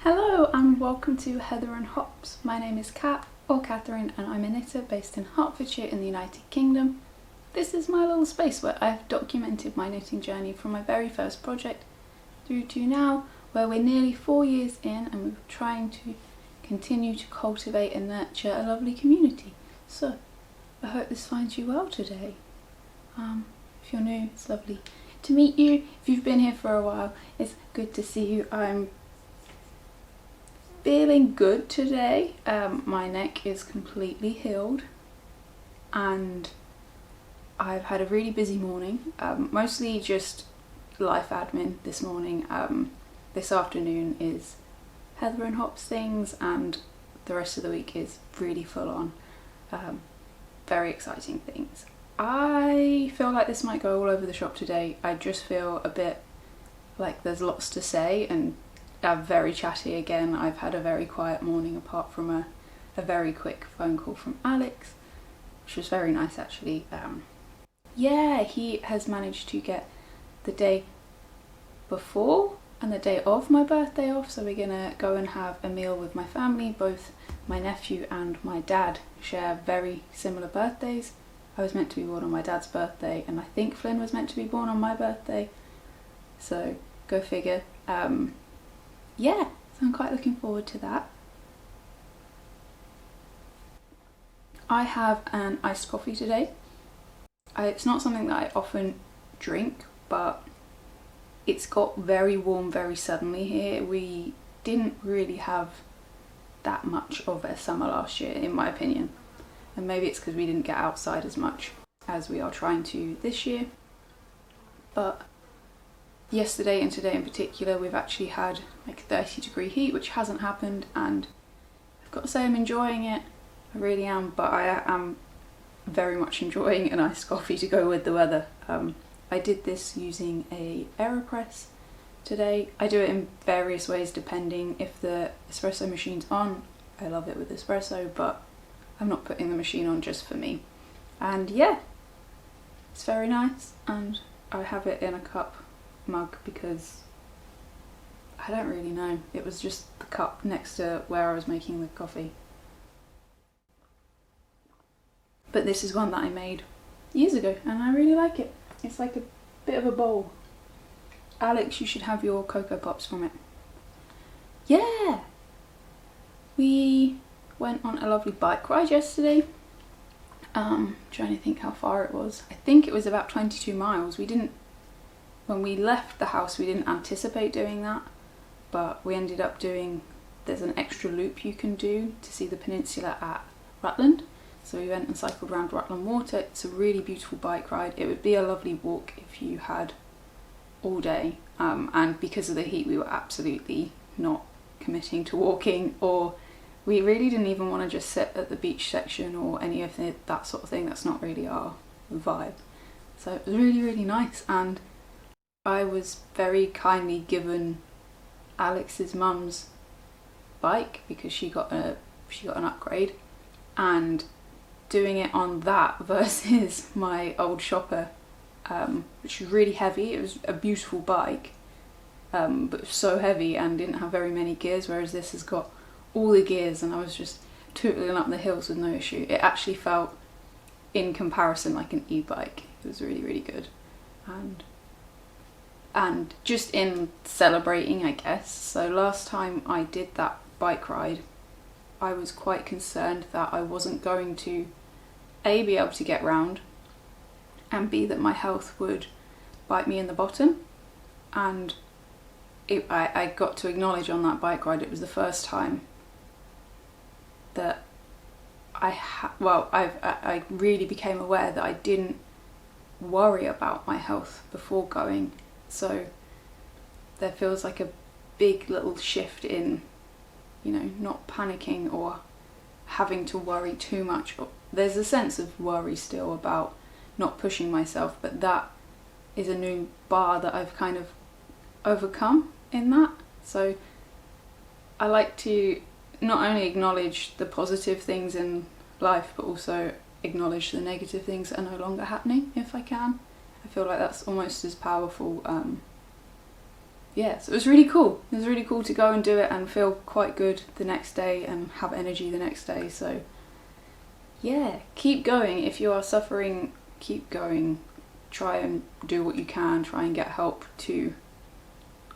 Hello and welcome to Heather and Hops. My name is Kat, or Catherine, and I'm a knitter based in Hertfordshire in the United Kingdom. This is my little space where I've documented my knitting journey from my very first project through to now, where we're nearly 4 years in and we're trying to continue to cultivate and nurture a lovely community. So, I hope this finds you well today. If you're new, it's lovely to meet you. If you've been here for a while, it's good to see you. I'm feeling good today. My neck is completely healed and I've had a really busy morning, mostly just life admin this morning. This afternoon is Heather and Hops things and the rest of the week is really full on, very exciting things. I feel like this might go all over the shop today. I just feel a bit like there's lots to say and I'm very chatty again. I've had a very quiet morning apart from a very quick phone call from Alex, which was very nice actually. Yeah, he has managed to get the day before and the day of my birthday off, so we're gonna go and have a meal with my family. Both my nephew and my dad share very similar birthdays. I was meant to be born on my dad's birthday and I think Flynn was meant to be born on my birthday, so go figure. Yeah, so I'm quite looking forward to that. I have an iced coffee today. It's not something that I often drink, but it's got very warm very suddenly here. We didn't really have that much of a summer last year, in my opinion. And maybe it's because we didn't get outside as much as we are trying to this year. But yesterday and today in particular, we've actually had like 30-degree heat, which hasn't happened, and I've got to say I'm enjoying it. I really am, but I am very much enjoying an iced coffee to go with the weather. I did this using a AeroPress today. I do it in various ways depending if the espresso machine's on. I love it with espresso, but I'm not putting the machine on just for me. And yeah, it's very nice, and I have it in a cup mug because I don't really know, it was just the cup next to where I was making the coffee. But this is one that I made years ago and I really like it. It's like a bit of a bowl. Alex, you should have your Cocoa Pops from it. Yeah! We went on a lovely bike ride yesterday. Trying to think how far it was. I think it was about 22 miles. When we left the house we didn't anticipate doing that, but we ended up doing, there's an extra loop you can do to see the peninsula at Rutland. So we went and cycled around Rutland Water. It's a really beautiful bike ride. It would be a lovely walk if you had all day, and because of the heat we were absolutely not committing to walking, or we really didn't even want to just sit at the beach section or any of that sort of thing. That's not really our vibe. So it was really, really nice, and I was very kindly given Alex's mum's bike because she got an upgrade, and doing it on that versus my old shopper, which was really heavy. It was a beautiful bike, but it was so heavy and didn't have very many gears, whereas this has got all the gears and I was just tootling up the hills with no issue. It actually felt, in comparison, like an e-bike. It was really, really good. And just in celebrating, I guess, so last time I did that bike ride I was quite concerned that I wasn't going to A, be able to get round, and B, that my health would bite me in the bottom. And I got to acknowledge on that bike ride, it was the first time that I really became aware that I didn't worry about my health before going. So there feels like a big little shift in, you know, not panicking or having to worry too much. There's a sense of worry still about not pushing myself, but that is a new bar that I've kind of overcome in that. So I like to not only acknowledge the positive things in life, but also acknowledge the negative things that are no longer happening if I can. I feel like that's almost as powerful yeah, so it was really cool. It was really cool to go and do it and feel quite good the next day and have energy the next day. So yeah, keep going. If you are suffering, keep going. Try and do what you can. Try and get help to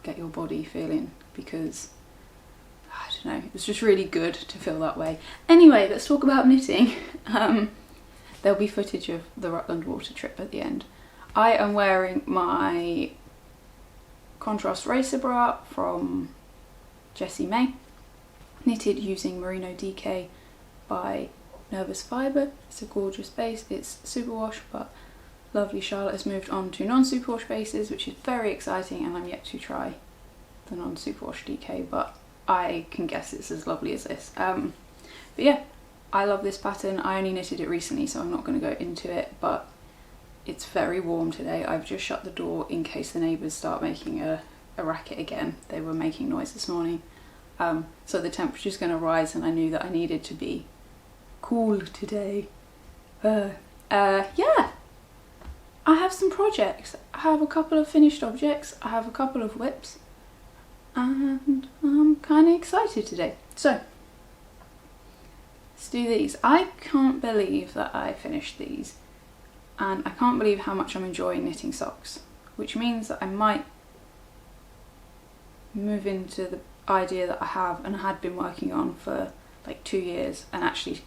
get your body feeling, because I don't know, it's just really good to feel that way. Anyway, let's talk about knitting. There'll be footage of the Rutland water trip at the end. I am wearing my contrast racer bra from Jessie May, knitted using Merino DK by Nervous Fibre. It's a gorgeous base. It's superwash, but lovely Charlotte has moved on to non-superwash bases, which is very exciting, and I'm yet to try the non-superwash DK, but I can guess it's as lovely as this. But yeah, I love this pattern. I only knitted it recently, so I'm not going to go into it, but it's very warm today. I've just shut the door in case the neighbours start making a racket again. They were making noise this morning. So the temperature's going to rise, and I knew that I needed to be cool today. Yeah, I have some projects. I have a couple of finished objects. I have a couple of whips, and I'm kind of excited today. So let's do these. I can't believe that I finished these, and I can't believe how much I'm enjoying knitting socks, which means that I might move into the idea that I have and had been working on for like 2 years and actually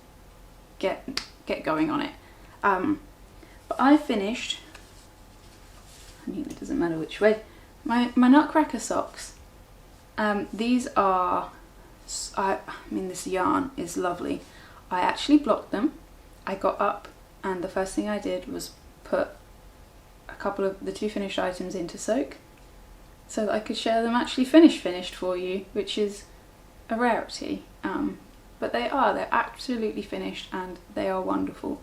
get going on it. But I finished, I mean, it doesn't matter which way, my Nutcracker socks. These are, I mean, this yarn is lovely. I actually blocked them. I got up, and the first thing I did was put a couple of the 2 finished items into soak, so that I could share them actually finished for you, which is a rarity. But they're absolutely finished, and they are wonderful.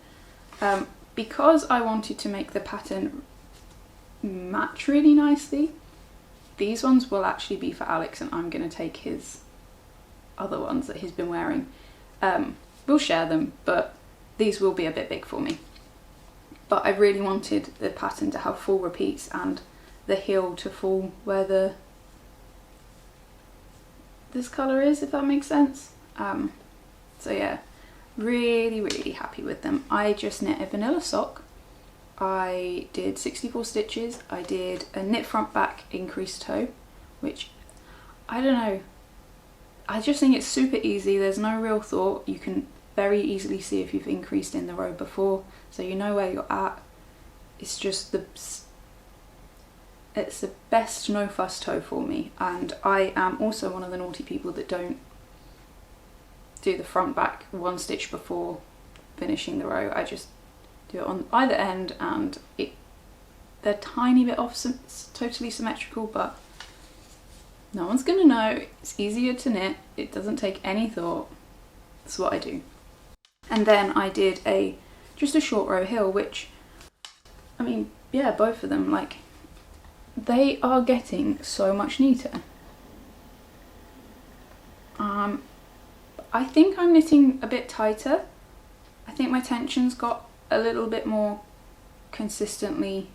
Because I wanted to make the pattern match really nicely, these ones will actually be for Alex, and I'm going to take his other ones that he's been wearing. We'll share them, but these will be a bit big for me. But I really wanted the pattern to have full repeats and the heel to fall where this colour is, if that makes sense. So yeah, really happy with them. I just knit a vanilla sock. I did 64 stitches. I did a knit front back increased toe, which, I don't know, I just think it's super easy. There's no real thought. You can very easily see if you've increased in the row before, so you know where you're at. It's just it's the best no fuss toe for me, and I am also one of the naughty people that don't do the front back 1 stitch before finishing the row. I just do it on either end, and they're tiny bit off, it's totally symmetrical, but no one's gonna know. It's easier to knit, it doesn't take any thought. That's what I do. And then I did just a short row heel, which, I mean, yeah, both of them, like, they are getting so much neater. I think I'm knitting a bit tighter. I think my tension's got a little bit more consistently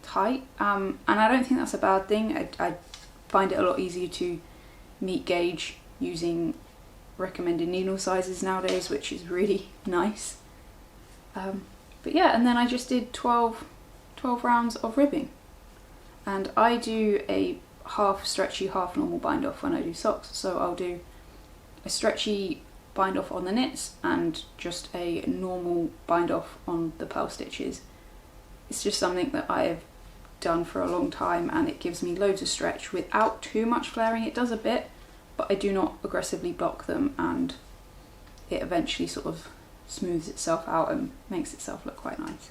tight, and I don't think that's a bad thing. I find it a lot easier to meet gauge using recommended needle sizes nowadays, which is really nice. But yeah, and then I just did 12 rounds of ribbing, and I do a half stretchy, half normal bind off when I do socks. So I'll do a stretchy bind off on the knits and just a normal bind off on the purl stitches. It's just something that I have done for a long time, and it gives me loads of stretch without too much flaring. It does a bit, but I do not aggressively block them, and it eventually sort of smooths itself out and makes itself look quite nice.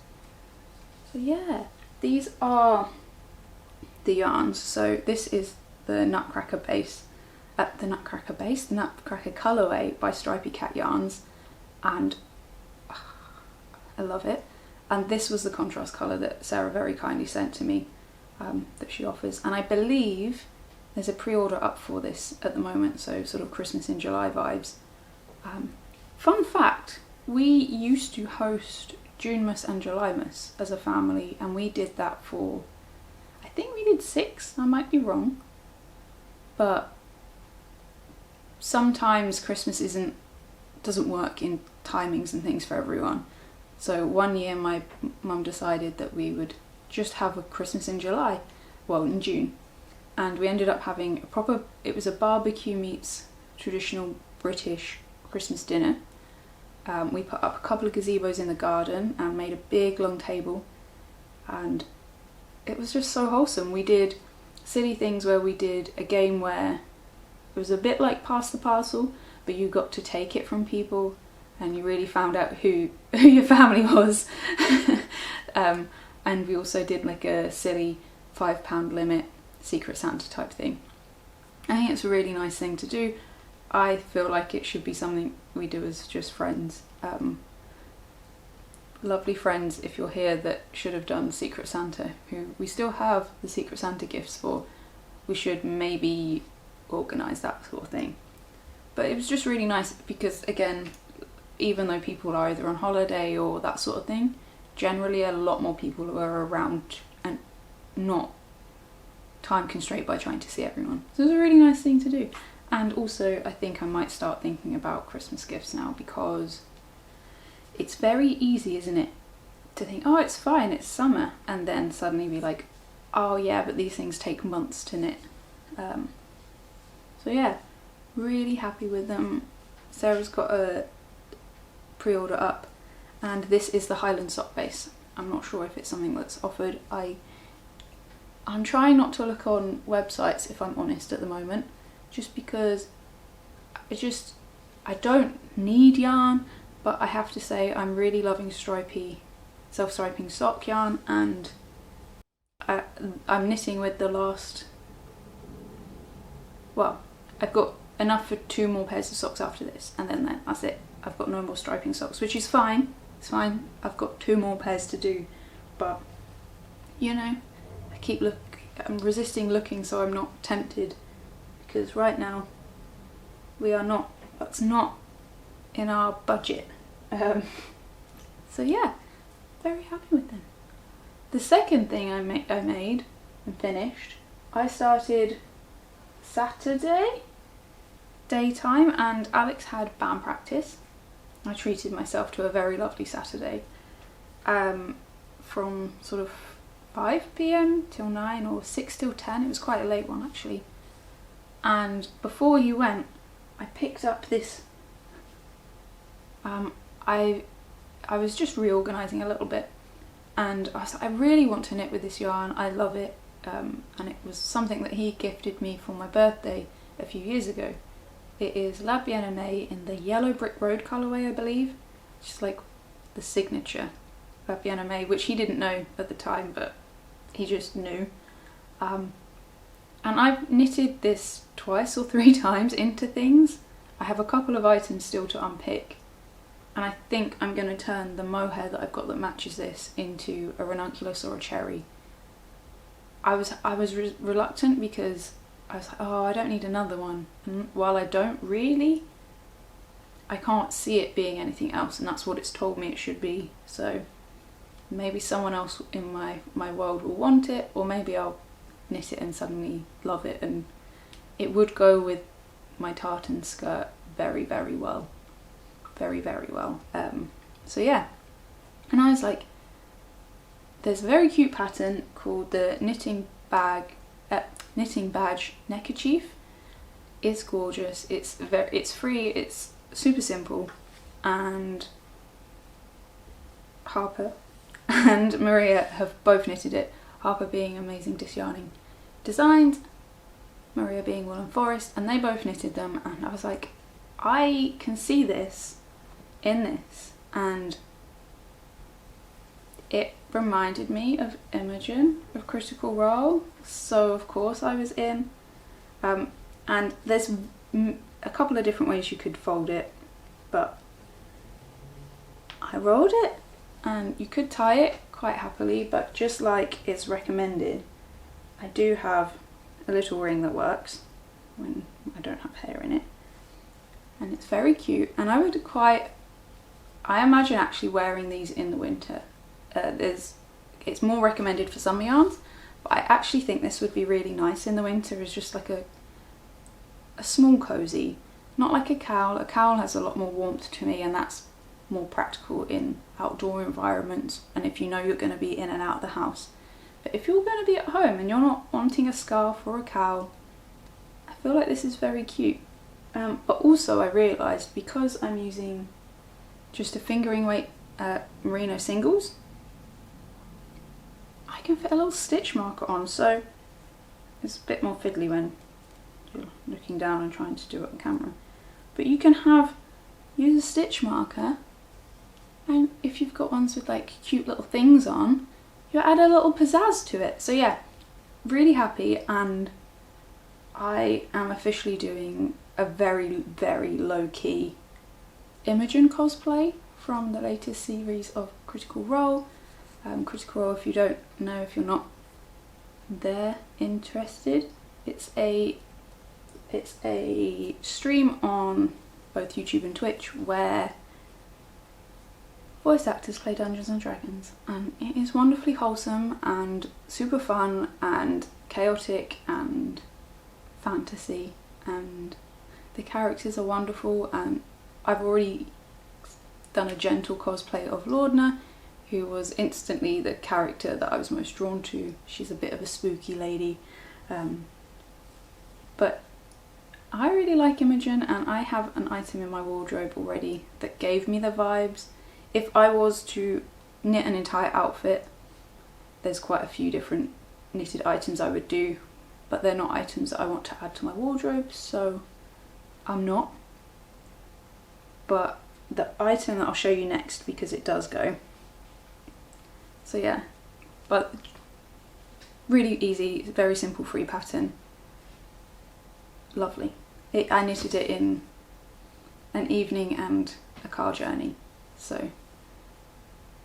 So yeah, these are the yarns. So this is the Nutcracker base, the Nutcracker colourway by Stripy Cat Yarns, and I love it. And this was the contrast colour that Sarah very kindly sent to me, that she offers, and I believe there's a pre-order up for this at the moment, so sort of Christmas in July vibes. Fun fact, we used to host Junemas and Julymas as a family, and we did that for I think we did 6, I might be wrong, but sometimes Christmas doesn't work in timings and things for everyone. So one year my mum decided that we would just have a Christmas in July, well, in June, and we ended up having it was a barbecue meets traditional British Christmas dinner. We put up a couple of gazebos in the garden and made a big long table, and it was just so wholesome. We did silly things where we did a game where it was a bit like pass the parcel, but you got to take it from people and you really found out who your family was. And we also did like a silly £5 limit Secret Santa type thing. I think it's a really nice thing to do. I feel like it should be something we do as just friends. Lovely friends, if you're here, that should have done Secret Santa, who we still have the Secret Santa gifts for. We should maybe organise that sort of thing. But it was just really nice because, again, even though people are either on holiday or that sort of thing, generally a lot more people were around and not time constrained by trying to see everyone. So it was a really nice thing to do. And also I think I might start thinking about Christmas gifts now, because it's very easy, isn't it, to think, oh, it's fine, it's summer, and then suddenly be like, oh yeah, but these things take months to knit. So yeah, really happy with them. Sarah's got a pre-order up, and this is the Highland sock base. I'm not sure if it's something that's offered. I'm trying not to look on websites, if I'm honest, at the moment, just because I don't need yarn, but I have to say I'm really loving self-striping sock yarn, and I'm knitting with the last, well, I've got enough for 2 more pairs of socks after this, and then that's it. I've got no more striping socks, which is fine. It's fine. I've got 2 more pairs to do, but you know, I'm resisting looking so I'm not tempted, because right now that's not in our budget. So yeah, very happy with them. The second thing I made and finished, I started Saturday daytime, and Alex had band practice. I treated myself to a very lovely Saturday, from sort of 5 p.m. till 9 or 6 till 10. It was quite a late one actually. And before he went, I picked up this, I was just reorganising a little bit, and I was like, I really want to knit with this yarn, I love it, and it was something that he gifted me for my birthday a few years ago. It is La Bien-Aimée in the yellow brick road colourway, I believe. It's just like the signature La Bien-Aimée, which he didn't know at the time, but he just knew. And I've knitted this 2 or 3 times into things. I have a couple of items still to unpick, and I think I'm going to turn the mohair that I've got that matches this into a ranunculus or a cherry. I was reluctant because I was like, oh, I don't need another one, and while I don't really, I can't see it being anything else, and that's what it's told me it should be. So maybe someone else in my world will want it, or maybe I'll knit it and suddenly love it, and it would go with my tartan skirt very, very well. Very, very well. So yeah, and I was like, there's a very cute pattern called the knitting badge neckerchief. It's gorgeous, it's free, it's super simple, and Harper and Maria have both knitted it. Harper being Amazing Disyarning Designs, Maria being Wool and Forest, and they both knitted them, and I was like, I can see this in this, and it reminded me of Imogen of Critical Role, so of course I was in. And there's a couple of different ways you could fold it, but I rolled it, and you could tie it quite happily, but just like it's recommended, I do have a little ring that works when I don't have hair in it, and it's very cute, and I imagine actually wearing these in the winter. It's more recommended for summer yarns, But I actually think this would be really nice in the winter as just like a small cozy. Not like a cowl. A cowl has a lot more warmth to me, and that's more practical in outdoor environments and if you know you're going to be in and out of the house. But if you're going to be at home and you're not wanting a scarf or a cowl, I feel like this is very cute. But also I realised, because I'm using just a fingering weight merino singles, I can fit a little stitch marker on, so it's a bit more fiddly when you're looking down and trying to do it on camera. But you can use a stitch marker, and if you've got ones with like cute little things on, you add a little pizzazz to it. So yeah, really happy, and I am officially doing a very, very low-key Imogen cosplay from the latest series of Critical Role. Critical Role, if you don't know, if you're not there interested, it's a stream on both YouTube and Twitch where voice actors play Dungeons and Dragons, and it is wonderfully wholesome and super fun and chaotic and fantasy, and the characters are wonderful. And I've already done a gentle cosplay of Laudna, who was instantly the character that I was most drawn to. She's a bit of a spooky lady, but I really like Imogen, and I have an item in my wardrobe already that gave me the vibes. If I was to knit an entire outfit, there's quite a few different knitted items I would do, but they're not items that I want to add to my wardrobe, so I'm not. But the item that I'll show you next, because it does go. So yeah, but really easy, very simple free pattern. Lovely. I knitted it in an evening and a car journey, so.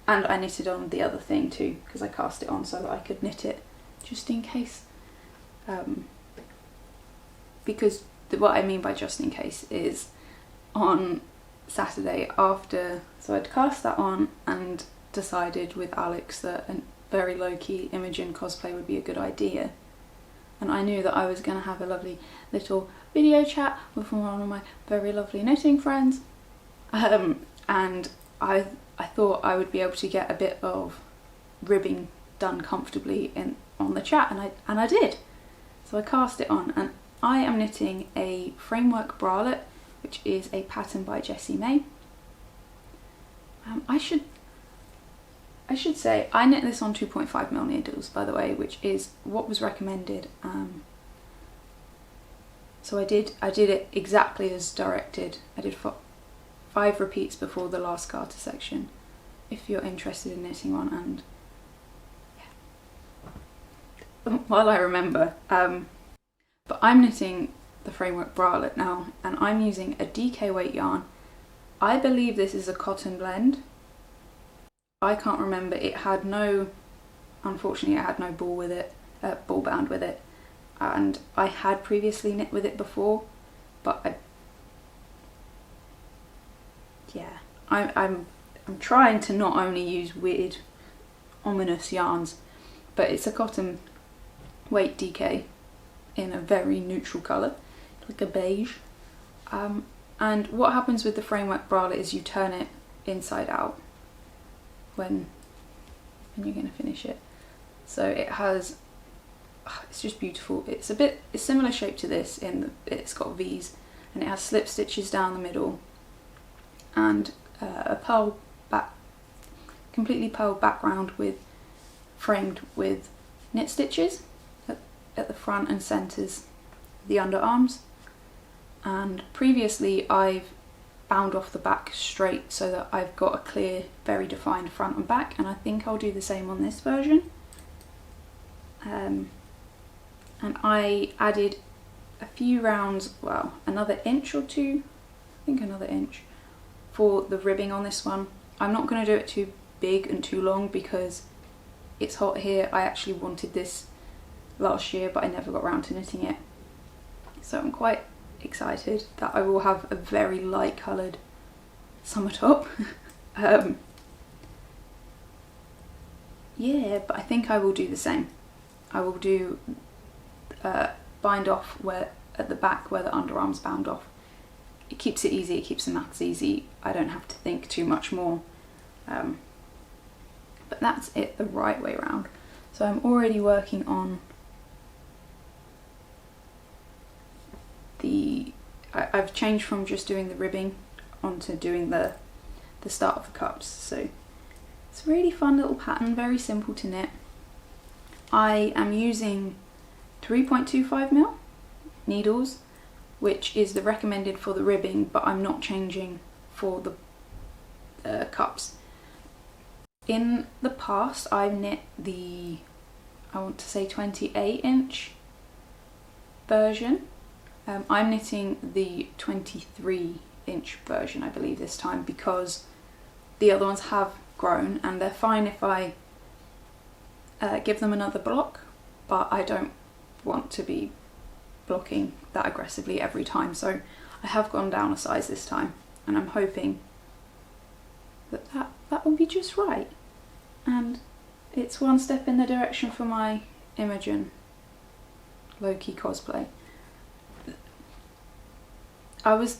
And I knitted on the other thing too, because I cast it on so that I could knit it just in case. Because what I mean by just in case is on Saturday after, so I'd cast that on and decided with Alex that a very low-key Imogen cosplay would be a good idea. And I knew that I was going to have a lovely little video chat with one of my very lovely knitting friends. And I thought I would be able to get a bit of ribbing done comfortably on the chat, and I did. So I cast it on, and I am knitting a framework bralette, which is a pattern by Jessie May. I should say I knit this on 2.5mm needles, by the way, which is what was recommended. So I did it exactly as directed. I did 5 repeats before the last garter section, if you're interested in knitting one. And yeah, while I remember, but I'm knitting the framework bralette now, and I'm using a DK weight yarn. I believe this is a cotton blend. I can't remember. Unfortunately, it had no ball with it, ball bound with it, and I had previously knit with it before, but I'm trying to not only use weird, ominous yarns, but it's a cotton weight DK in a very neutral colour, like a beige. And what happens with the framework bralette is you turn it inside out when you're going to finish it. So it has, it's just beautiful. It's similar shape to this in that it's got V's, and it has slip stitches down the middle, and a completely pearl background framed with knit stitches at the front and centres the underarms. And previously I've bound off the back straight so that I've got a clear, very defined front and back, and I think I'll do the same on this version. And I added a few rounds, well, another inch or two, I think another inch, for the ribbing on this one. I'm not going to do it too big and too long because it's hot here. I actually wanted this last year, but I never got around to knitting it. So I'm quite excited that I will have a very light coloured summer top. Yeah, but I think I will do the same. I will do bind off where at the back where the underarm's bound off. It keeps it easy, it keeps the maths easy. I don't have to think too much more. But that's it the right way around. So I'm already working on I've changed from just doing the ribbing onto doing the start of the cups. So it's a really fun little pattern, very simple to knit. I am using 3.25mm needles, which is the recommended for the ribbing, but I'm not changing for the cups. In the past I've knit the, I want to say 28-inch version. I'm knitting the 23-inch version, I believe, this time, because the other ones have grown and they're fine if I give them another block, but I don't want to be blocking that aggressively every time, so I have gone down a size this time, and I'm hoping that will be just right, and it's one step in the direction for my Imogen low-key cosplay. I was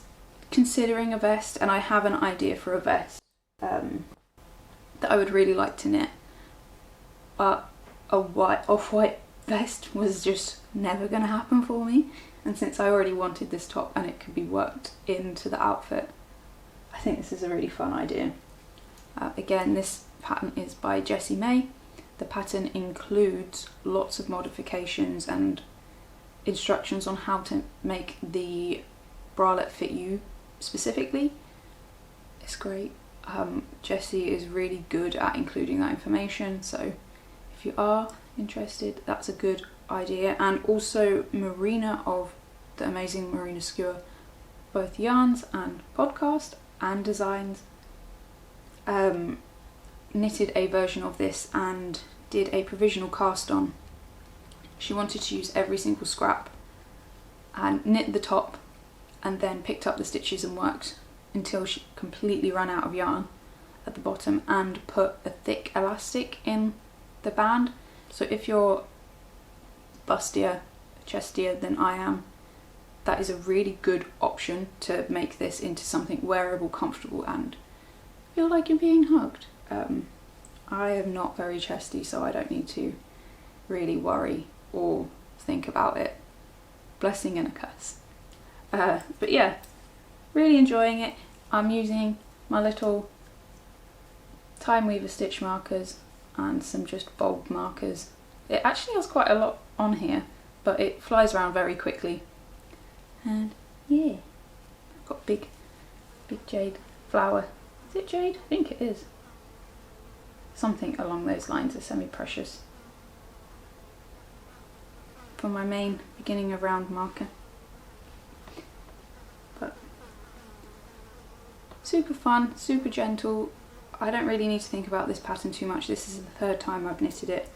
considering a vest, and I have an idea for a vest that I would really like to knit, but a off-white vest was just never going to happen for me, and since I already wanted this top and it could be worked into the outfit, I think this is a really fun idea. Again, this pattern is by Jessie May. The pattern includes lots of modifications and instructions on how to make the bralette fit you specifically. It's great. Jessie is really good at including that information, so if you are interested, that's a good idea. And also Marina of the amazing Marina Skewer, both yarns and podcast and designs, knitted a version of this and did a provisional cast on. She wanted to use every single scrap and knit the top, and then picked up the stitches and worked until she completely ran out of yarn at the bottom, and put a thick elastic in the band. So if you're bustier, chestier than I am, that is a really good option to make this into something wearable, comfortable, and feel like you're being hugged. I am not very chesty, so I don't need to really worry or think about it. Blessing and a curse. But yeah, really enjoying it. I'm using my little Time Weaver stitch markers and some just bulb markers. It actually has quite a lot on here, but it flies around very quickly. And yeah, I've got big jade flower. Is it jade? I think it is. Something along those lines, a semi-precious. For my main beginning of round marker. But super fun, super gentle. I don't really need to think about this pattern too much. This is the third time I've knitted it.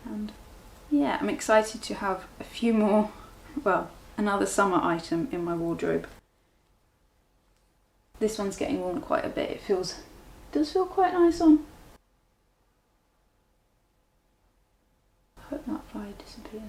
And yeah, I'm excited to have a few more, well, another summer item in my wardrobe. This one's getting worn quite a bit. It does feel quite nice on. I hope that fly disappears.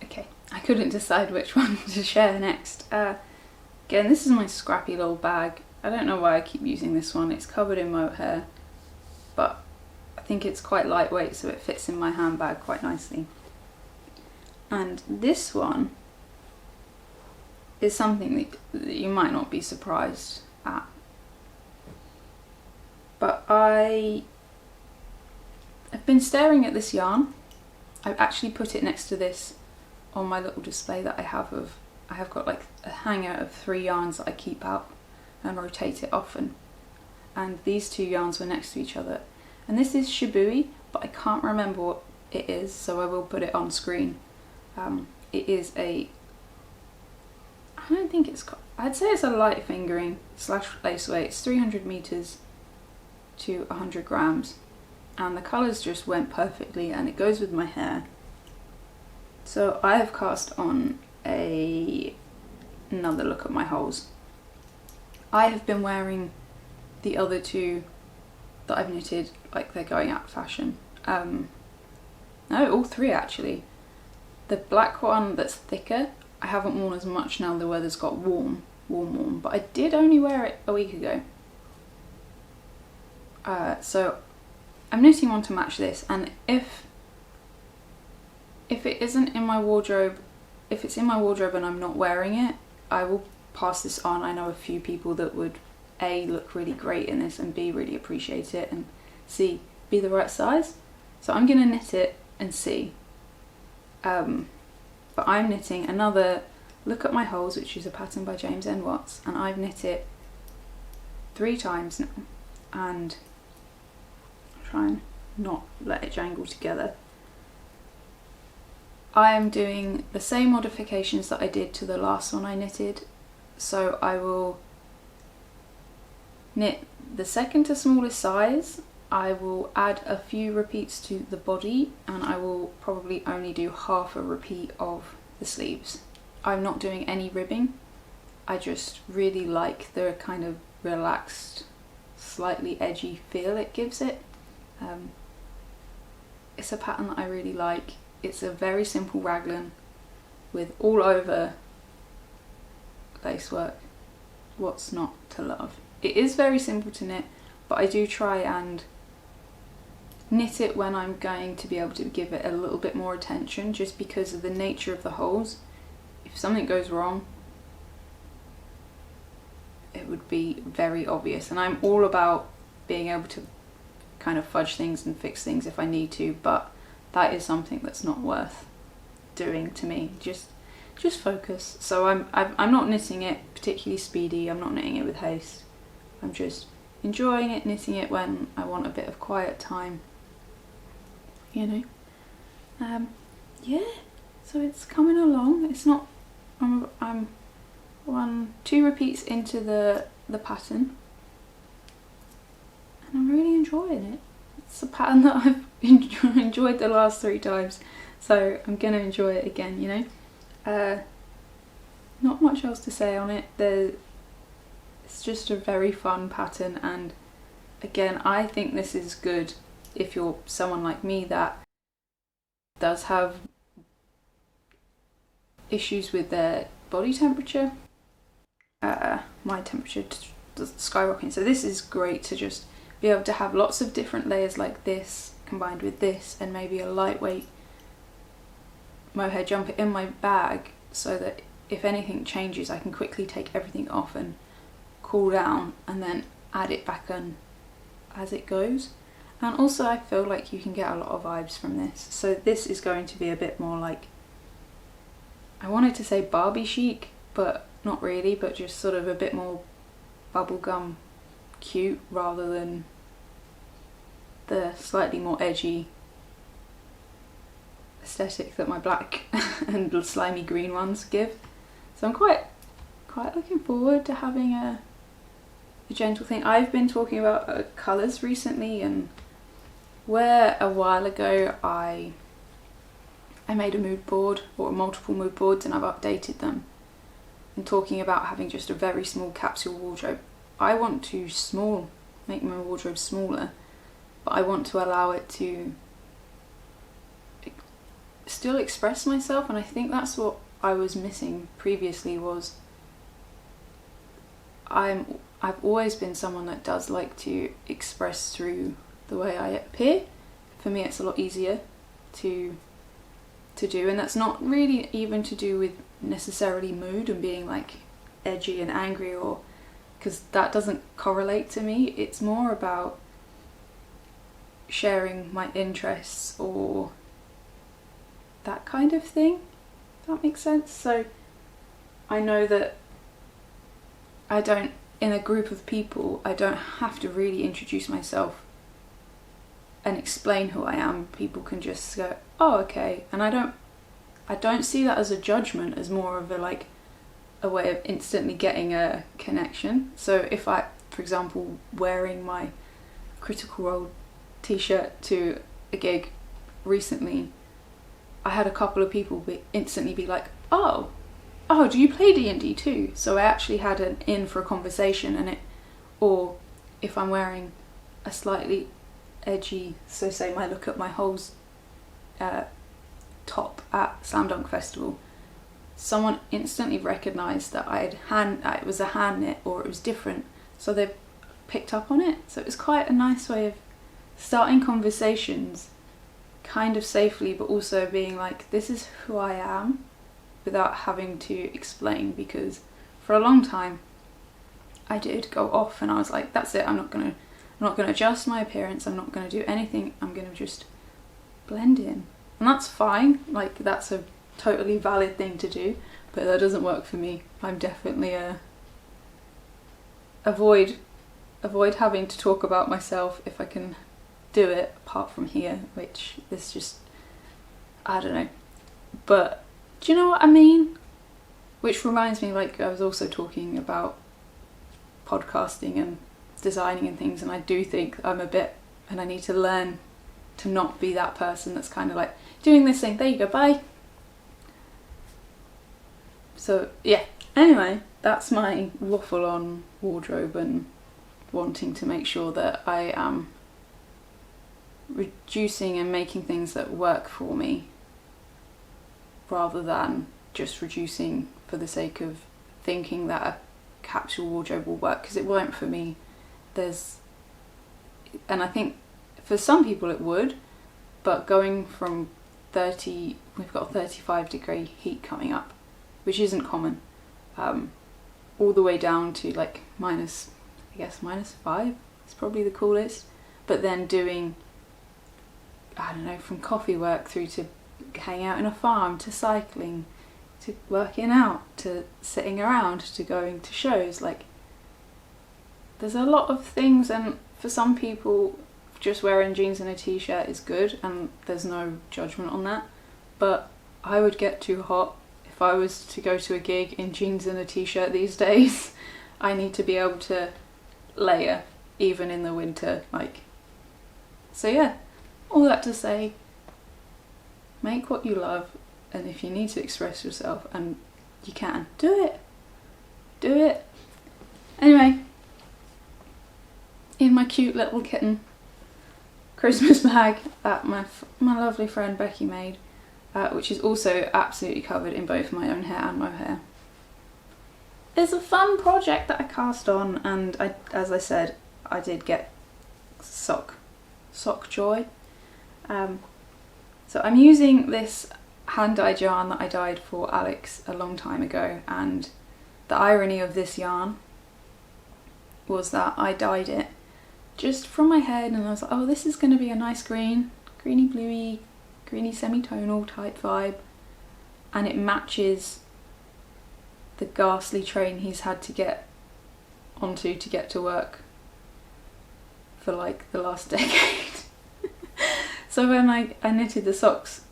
Okay, I couldn't decide which one to share next. Again, this is my scrappy little bag. I don't know why I keep using this one. It's covered in mohair, but I think it's quite lightweight, so it fits in my handbag quite nicely. And this one is something that you might not be surprised at. But I've been staring at this yarn. I've actually put it next to this on my little display that I have got like a hanger of 3 yarns that I keep out and rotate it often. And these 2 yarns were next to each other. And this is Shibui, but I can't remember what it is, so I will put it on screen. It is a, I don't think it's, I'd say it's a light fingering / lace weight. It's 300 meters to 100 grams. And the colours just went perfectly, and it goes with my hair. So I have cast on another look at my holes. I have been wearing the other two that I've knitted like they're going out of fashion. No, all three actually. The black one that's thicker, I haven't worn as much now the weather's got warm, but I did only wear it a week ago. So I'm knitting one to match this, and if it isn't in my wardrobe, if it's in my wardrobe and I'm not wearing it, I will pass this on. I know a few people that would A, look really great in this, and B, really appreciate it, and C, be the right size. So I'm gonna knit it and see. But I'm knitting another Look at My Holes, which is a pattern by James N. Watts, and I've knit it 3 times now, and I'll try and not let it jangle together. I am doing the same modifications that I did to the last one I knitted, so I will knit the second to smallest size. I will add a few repeats to the body, and I will probably only do half a repeat of the sleeves. I'm not doing any ribbing. I just really like the kind of relaxed, slightly edgy feel it gives it. It's a pattern that I really like. It's a very simple raglan with all over lacework. What's not to love? It is very simple to knit, but I do try and knit it when I'm going to be able to give it a little bit more attention, just because of the nature of the holes. If something goes wrong, it would be very obvious, and I'm all about being able to kind of fudge things and fix things if I need to, but that is something that's not worth doing to me. Just focus. So I'm not knitting it particularly speedy. I'm not knitting it with haste. I'm just enjoying it, knitting it when I want a bit of quiet time, you know. Yeah, so it's coming along. It's not, I'm 2 repeats into the pattern, and I'm really enjoying it. It's a pattern that I've enjoyed the last 3 times, so I'm gonna enjoy it again, you know. Not much else to say on it. It's just a very fun pattern, and again, I think this is good if you're someone like me that does have issues with their body temperature. My temperature does skyrocketing, so this is great to just be able to have lots of different layers like this combined with this, and maybe a lightweight mohair jumper in my bag, so that if anything changes I can quickly take everything off and cool down and then add it back on as it goes. And also I feel like you can get a lot of vibes from this. So this is going to be a bit more like, I wanted to say Barbie chic, but not really, but just sort of a bit more bubblegum cute rather than the slightly more edgy aesthetic that my black and slimy green ones give. So I'm quite looking forward to having a gentle thing. I've been talking about colours recently, and where a while ago I made a mood board, or multiple mood boards, and I've updated them, and talking about having just a very small capsule wardrobe. I want to make my wardrobe smaller, but I want to allow it to still express myself, and I think that's what I was missing previously. Was I've always been someone that does like to express through the way I appear. For me it's a lot easier to do, and that's not really even to do with necessarily mood and being like edgy and angry, or because that doesn't correlate to me. It's more about sharing my interests or that kind of thing, if that makes sense. So I know that in a group of people, I don't have to really introduce myself and explain who I am. People can just go, oh okay, and I don't see that as a judgment, as more of a way of instantly getting a connection. So if I, for example, wearing my Critical Role t-shirt to a gig recently, I had a couple of people instantly be like, oh, oh, do you play D&D too? So I actually had an in for a conversation, and or if I'm wearing a slightly edgy, so say my Look at My Holes top at Slam Dunk Festival, someone instantly recognised that it was a hand knit or it was different, so they picked up on it. So it was quite a nice way of starting conversations kind of safely, but also being like, this is who I am, without having to explain, because for a long time I did go off and I was like, that's it, I'm not gonna adjust my appearance, I'm not gonna do anything, I'm gonna just blend in. And that's fine, like that's a totally valid thing to do, but that doesn't work for me. I'm definitely avoid having to talk about myself if I can do it, apart from here, which is just, I don't know. But do you know what I mean? Which reminds me, like I was also talking about podcasting and designing and things, and I do think I'm a bit, and I need to learn to not be that person that's kind of like doing this thing, there you go, bye. So yeah, anyway, that's my waffle on wardrobe and wanting to make sure that I am reducing and making things that work for me, rather than just reducing for the sake of thinking that a capsule wardrobe will work, because it won't for me. And I think for some people it would, but going from 30, we've got a 35 degree heat coming up, which isn't common, all the way down to like minus 5 is probably the coolest, but then doing, I don't know, from coffee work through to hanging out in a farm, to cycling, to working out, to sitting around, to going to shows, like there's a lot of things. And for some people just wearing jeans and a t-shirt is good, and there's no judgment on that, but I would get too hot if I was to go to a gig in jeans and a t-shirt these days. I need to be able to layer even in the winter, like. So yeah, all that to say, make what you love, and if you need to express yourself, and you can, do it. Anyway, in my cute little kitten Christmas bag that my lovely friend Becky made, which is also absolutely covered in both my own hair and Mohair. It's a fun project that I cast on, and as I said, I did get sock joy. So I'm using this hand-dyed yarn that I dyed for Alex a long time ago, and the irony of this yarn was that I dyed it just from my head, and I was like, oh, this is going to be a nice greeny bluey, greeny semi-tonal type vibe, and it matches the ghastly train he's had to get onto to get to work for like the last decade. So when I knitted the socks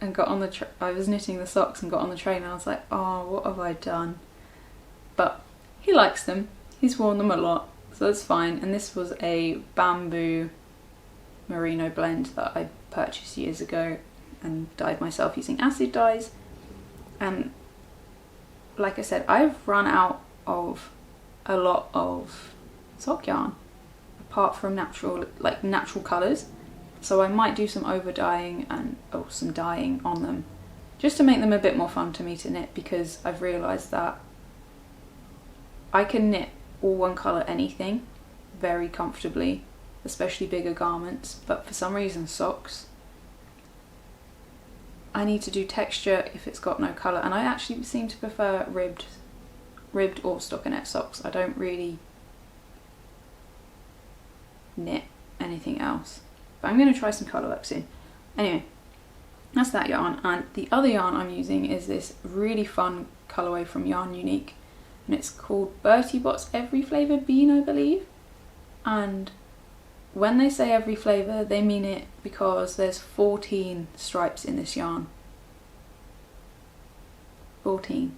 and got on I was knitting the socks and got on the train, and I was like, oh, what have I done? But he likes them, he's worn them a lot, so that's fine. And this was a bamboo merino blend that I purchased years ago and dyed myself using acid dyes. And like I said, I've run out of a lot of sock yarn apart from natural colours, so I might do some over dyeing and some dyeing on them just to make them a bit more fun to me to knit, because I've realised that I can knit all one colour anything very comfortably, especially bigger garments, but for some reason socks, I need to do texture if it's got no colour, and I actually seem to prefer ribbed or stockinette socks. I don't really knit anything else, but I'm going to try some colour work soon. Anyway, that's that yarn, and the other yarn I'm using is this really fun colourway from Yarn Unique, and it's called Bertie Bott's Every Flavoured Bean, I believe. And when they say every flavour, they mean it, because there's 14 stripes in this yarn. 14.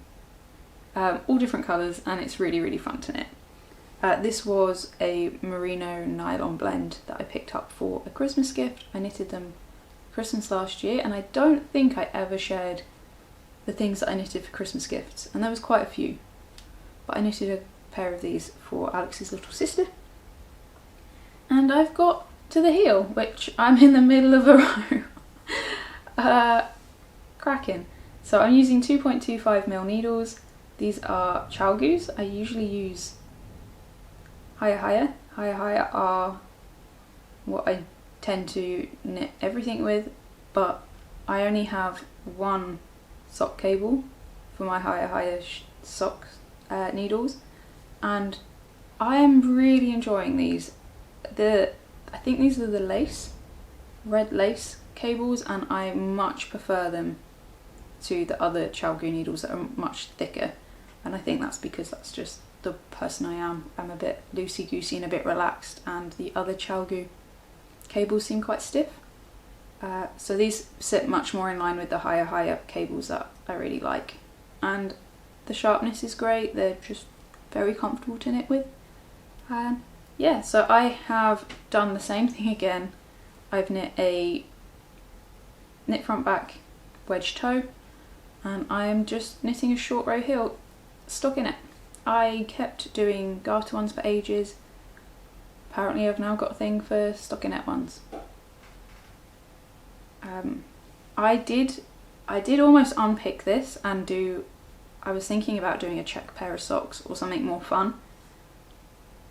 All different colours, and it's really, really fun to knit. This was a merino nylon blend that I picked up for a Christmas gift. I knitted them Christmas last year, and I don't think I ever shared the things that I knitted for Christmas gifts, and there was quite a few, but I knitted a pair of these for Alex's little sister. And I've got to the heel, which I'm in the middle of a row. Cracking. So I'm using 2.25mm needles. These are Chalgoos. I usually use Higher Higher. Higher Higher are what I tend to knit everything with, but I only have one sock cable for my Higher Higher sock needles, and I am really enjoying these. I think these are the red lace cables, and I much prefer them to the other Chalgoo needles that are much thicker, and I think that's because that's just the person I am. I'm a bit loosey-goosey and a bit relaxed, and the other Chalgoo cables seem quite stiff. So these sit much more in line with the Higher Higher cables that I really like, and the sharpness is great. They're just very comfortable to knit with. Yeah, so I have done the same thing again. I've knit a knit front back wedge toe, and I am just knitting a short row heel stockinette. I kept doing garter ones for ages. Apparently I've now got a thing for stockinette ones. I did almost unpick this and I was thinking about doing a check pair of socks or something more fun,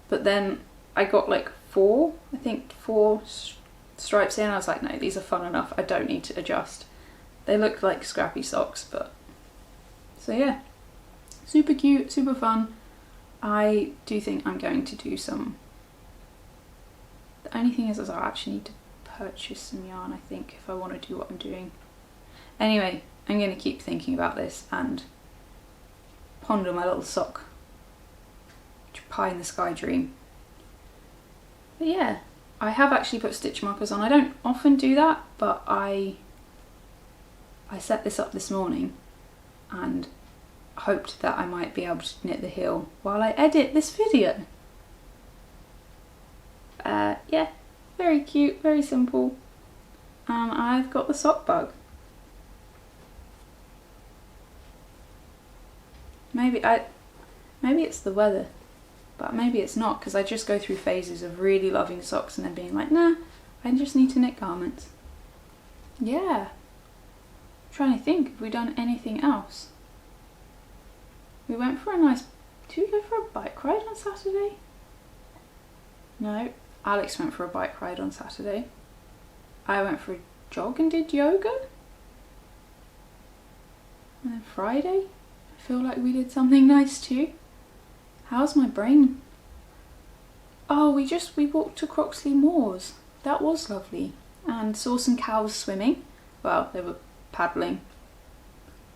but then I got like four stripes in. I was like, no, these are fun enough, I don't need to adjust. They look like scrappy socks, but so yeah, super cute, super fun. I do think I'm going to do some. The only thing is I actually need to purchase some yarn, I think, if I want to do what I'm doing. Anyway, I'm going to keep thinking about this and ponder my little sock pie in the sky dream. But yeah, I have actually put stitch markers on. I don't often do that, but I set this up this morning and hoped that I might be able to knit the heel while I edit this video. Yeah, very cute, very simple, and I've got the sock bug. Maybe it's the weather, but maybe it's not, because I just go through phases of really loving socks and then being like, nah, I just need to knit garments. Yeah, I'm trying to think, have we done anything else? We went for a nice, did we go for a bike ride on Saturday? No, Alex went for a bike ride on Saturday. I went for a jog and did yoga. And then Friday, I feel like we did something nice too. How's my brain? Oh, we walked to Croxley Moors. That was lovely. And saw some cows swimming. Well, they were paddling.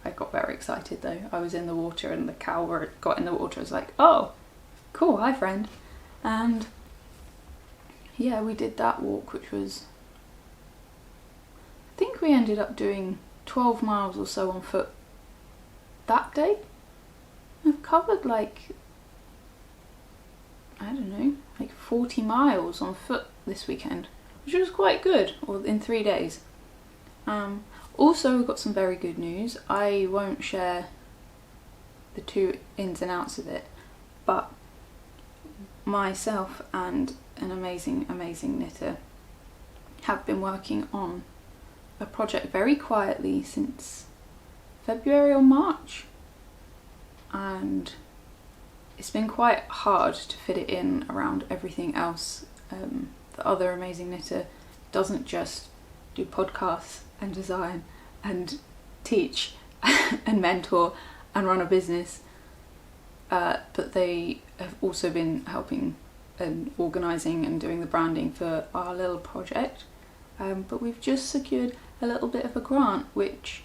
I got very excited though. I was in the water and the cow got in the water. I was like, oh, cool, hi friend. And yeah, we did that walk, which was, I think we ended up doing 12 miles or so on foot that day. I've covered like, I don't know, like 40 miles on foot this weekend, which was quite good, or in 3 days. Also, we've got some very good news. I won't share the two ins and outs of it, but myself and an amazing knitter have been working on a project very quietly since February or March, and it's been quite hard to fit it in around everything else. The other amazing knitter doesn't just do podcasts and design and teach and mentor and run a business, but they have also been helping and organising and doing the branding for our little project. But we've just secured a little bit of a grant, which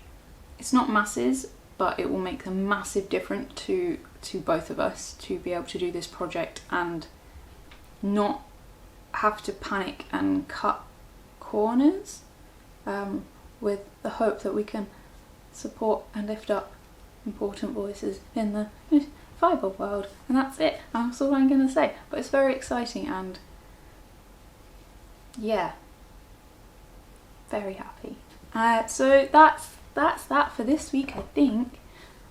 it's not masses, but it will make a massive difference to both of us to be able to do this project and not have to panic and cut corners, with the hope that we can support and lift up important voices in the Fibre world. And that's it, that's all I'm going to say, but it's very exciting and yeah, very happy. So that's that's that for this week, I think.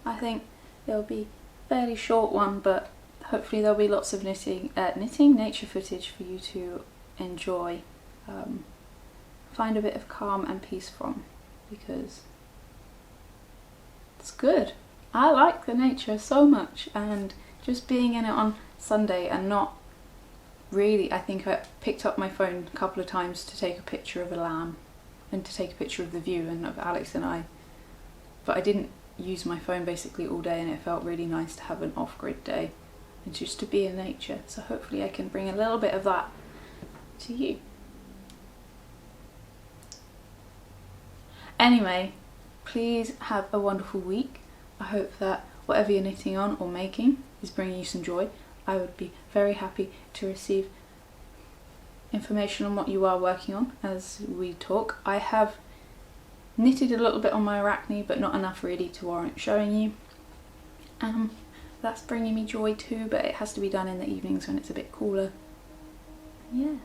I think it'll be a fairly short one, but hopefully there'll be lots of knitting nature footage for you to enjoy. Find a bit of calm and peace from, because it's good. I like the nature so much, and just being in it on Sunday and not really, I think I picked up my phone a couple of times to take a picture of a lamb and to take a picture of the view and of Alex and I, but I didn't use my phone basically all day, and it felt really nice to have an off-grid day and just to be in nature. So hopefully I can bring a little bit of that to you. Anyway, please have a wonderful week. I hope that whatever you're knitting on or making is bringing you some joy. I would be very happy to receive information on what you are working on as we talk. I have knitted a little bit on my arachne, but not enough really to warrant showing you. That's bringing me joy too, but it has to be done in the evenings when it's a bit cooler. Yeah,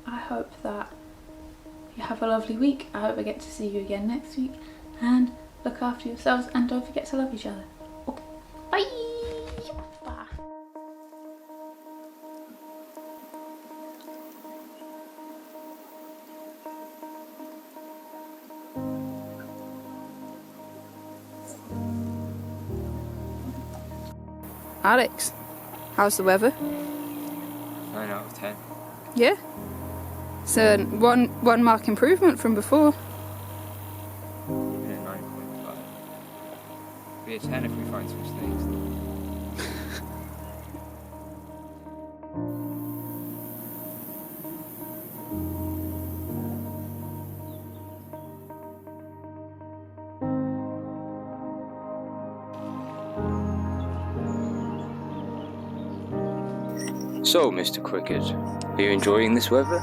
I hope that you have a lovely week. I hope I get to see you again next week, and look after yourselves and don't forget to love each other. Okay, bye! Bye. Alex, how's the weather? 9 out of 10. Yeah? So one mark improvement from before. Even a 9.5. Be a 10 if we find some snakes. So, Mr. Cricket, are you enjoying this weather?